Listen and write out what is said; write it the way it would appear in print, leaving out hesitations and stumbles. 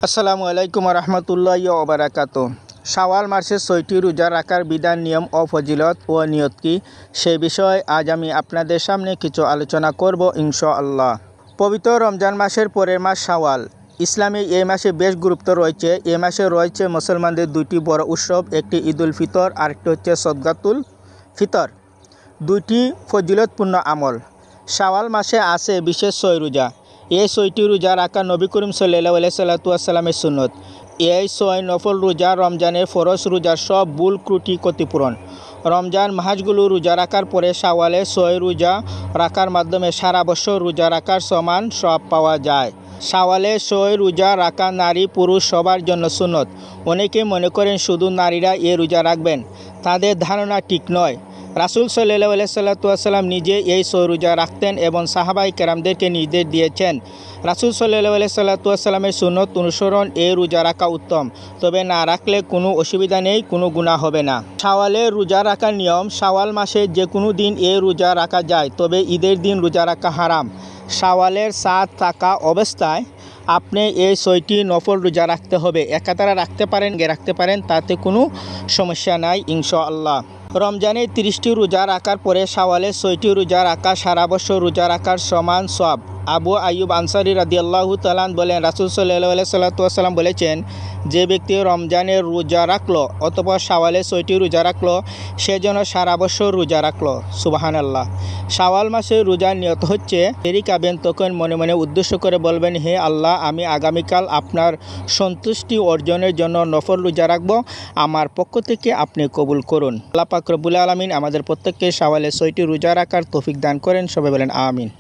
আসসালামু আলাইকুম রহমতুল্লাহি ওয়া বারাকাতুহু। শাওয়াল মাসের ৬টি রোজা রাখার বিধান, নিয়ম ও ফজিলত ও নিয়ত কি, সে বিষয়ে আজ আমি আপনাদের সামনে কিছু আলোচনা করব ইনশাআল্লাহ। পবিত্র রমজান মাসের পরের মাস শাওয়াল। ইসলামে এই মাসে বেশ গুরুত্ব রয়েছে। এই মাসে রয়েছে মুসলমানদের দুইটি বড় উৎসব, একটি ঈদুল ফিতর, আরেকটি হচ্ছে সদকাতুল ফিতর। দুইটি ফজিলতপূর্ণ আমল। শাওয়াল মাসে আসে বিশেষ ৬ রোজা। এই ৬টি রোজা রাখা নবী করিম সাল্লাল্লাহু আলাইহি সাল্লামের সুন্নত। এই ৬ নফল রোজা রমজানের ফরজ রোজার সব ভুল ত্রুটি ক্ষতিপূরণ। রমজান মাসগুলো রোজা রাখার পরে শাওয়ালে ৬ রোজা রাখার মাধ্যমে সারা বছর রোজা রাখার সমান সব পাওয়া যায়। শাওয়ালে ৬ রোজা রাখা নারী পুরুষ সবার জন্য সুন্নত। অনেকে মনে করেন শুধু নারীরা এই রোজা রাখবেন, তাদের ধারণা ঠিক নয়। রাসূল সাল্লাল্লাহু আলাইহি সাল্লাম নিজে এই ৬ রোজা রাখতেন এবং সাহাবায়ে কেরামদেরকে নির্দেশ দিয়েছেন। রাসূল সাল্লাল্লাহু আলাইহি সাল্লামের সুন্নত অনুসরণ এই রোজা রাখা উত্তম, তবে না রাখলে কোনো অসুবিধা নেই, কোনো গুনাহ হবে না। শাওয়ালের রোজা রাখার নিয়ম। শাওয়াল মাসে যে কোনো দিন এই রোজা রাখা যায়, তবে ঈদের দিন রোজা রাখা হারাম। শাওয়ালের ৭ থাকা অবস্থায় আপনি এই ৬টি নফল রোজা রাখতে হবে। একাধারে রাখতে পারেন, তাতে কোনো সমস্যা নাই ইনশাআল্লাহ। রমজানের ৩০টি রোজা রাখার পরে শাওয়ালের ৬টি রোজা রাখা সারা বছর রোজা রাখার সমান সওয়াব। আবু আইয়ুব আনসারী রাদিয়াল্লাহু তাআলা বলেন, রাসূল সাল্লাল্লাহু আলাইহি সাল্লাম বলেছেন, যে ব্যক্তি রমজানের রোজা রাখলো অথবা শাওয়ালের ৬টি রোজা রাখলো, সে যেন সারা বছর রোজা রাখলো। সুবহানাল্লাহ। শাওয়াল মাসে রোজার নিয়ত হচ্ছে, দেরি খাবেন তখন মনে মনে উদ্দেশ্য করে বলবেন, হে আল্লাহ, আমি আগামীকাল আপনার সন্তুষ্টি অর্জনের জন্য নফল রোজা রাখবো, আমার পক্ষ থেকে আপনি কবুল করুন। আল্লাহ পাক রব্বুল আলামিন আমাদের প্রত্যেককে শাওয়ালের ৬টি রোজা রাখার তৌফিক দান করেন। সবাই বলেন আমিন।